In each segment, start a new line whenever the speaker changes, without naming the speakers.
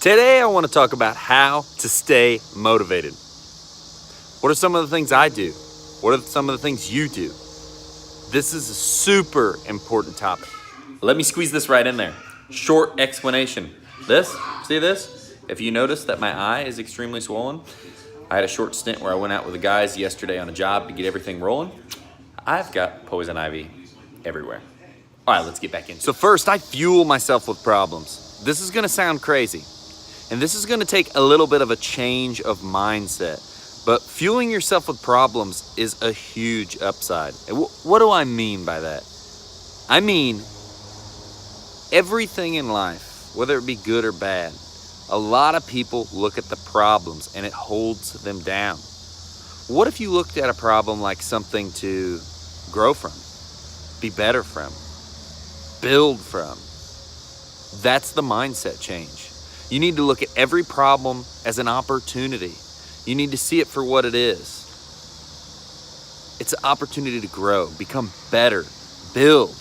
Today I want to talk about how to stay motivated. What are some of the things I do? What are some of the things you do? This is a super important topic. Let me squeeze this right in there. Short explanation. See this? If you notice that my eye is extremely swollen, I had a short stint where I went out with the guys yesterday on a job to get everything rolling. I've got poison ivy everywhere. All right, let's get back into it. So first, I fuel myself with problems. This is gonna sound crazy, and this is gonna take a little bit of a change of mindset, but fueling yourself with problems is a huge upside. And what do I mean by that? I mean, everything in life, whether it be good or bad, a lot of people look at the problems and it holds them down. What if you looked at a problem like something to grow from, be better from, build from? That's the mindset change. You need to look at every problem as an opportunity. You need to see it for what it is. It's an opportunity to grow, become better, build.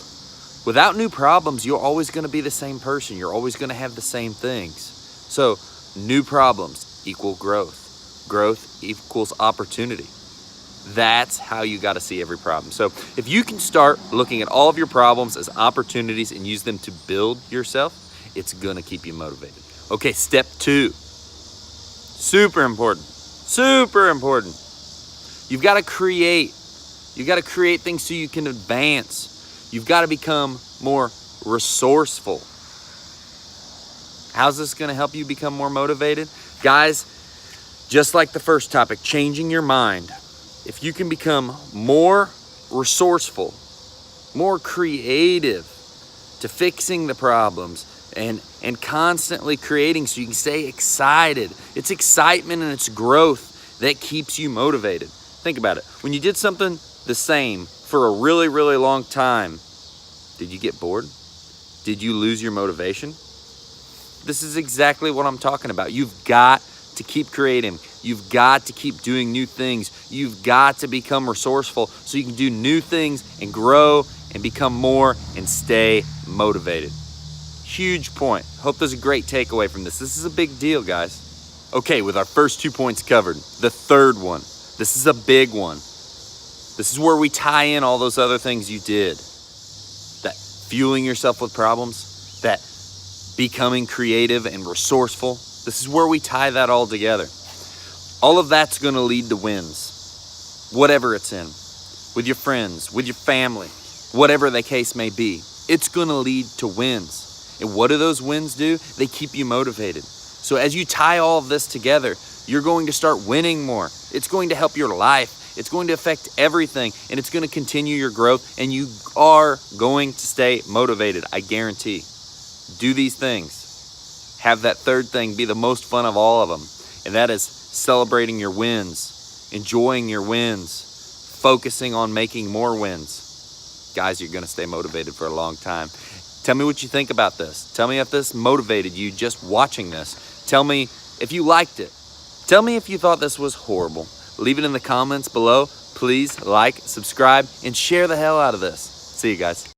Without new problems, you're always going to be the same person. You're always going to have the same things. So, new problems equal growth. Growth equals opportunity. That's how you got to see every problem. So, if you can start looking at all of your problems as opportunities and use them to build yourself, it's going to keep you motivated. Okay, step 2. Super important. Super important. You've got to create. You've got to create things so you can advance. You've got to become more resourceful. How's this going to help you become more motivated? Guys, just like the first topic, changing your mind. If you can become more resourceful, more creative to fixing the problems and constantly creating so you can stay excited. It's excitement and it's growth that keeps you motivated. Think about it. When you did something the same for a really, really long time, did you get bored? Did you lose your motivation? This is exactly what I'm talking about. You've got to keep creating. You've got to keep doing new things. You've got to become resourceful so you can do new things and grow and become more and stay motivated. Huge point. Hope there's a great takeaway from this. This is a big deal, guys. Okay, with our first 2 points covered, the third one. This is a big one. This is where we tie in all those other things you did. That fueling yourself with problems, that becoming creative and resourceful. This is where we tie that all together. All of that's going to lead to wins, whatever it's in, with your friends, with your family, whatever the case may be. It's going to lead to wins. And what do those wins do? They keep you motivated. So as you tie all of this together, you're going to start winning more. It's going to help your life. It's going to affect everything, and it's going to continue your growth, and you are going to stay motivated, I guarantee. Do these things. Have that third thing be the most fun of all of them, and that is celebrating your wins, enjoying your wins, focusing on making more wins. Guys, you're going to stay motivated for a long time. Tell me what you think about this. Tell me if this motivated you just watching this. Tell me if you liked it. Tell me if you thought this was horrible. Leave it in the comments below. Please like, subscribe, and share the hell out of this. See you guys.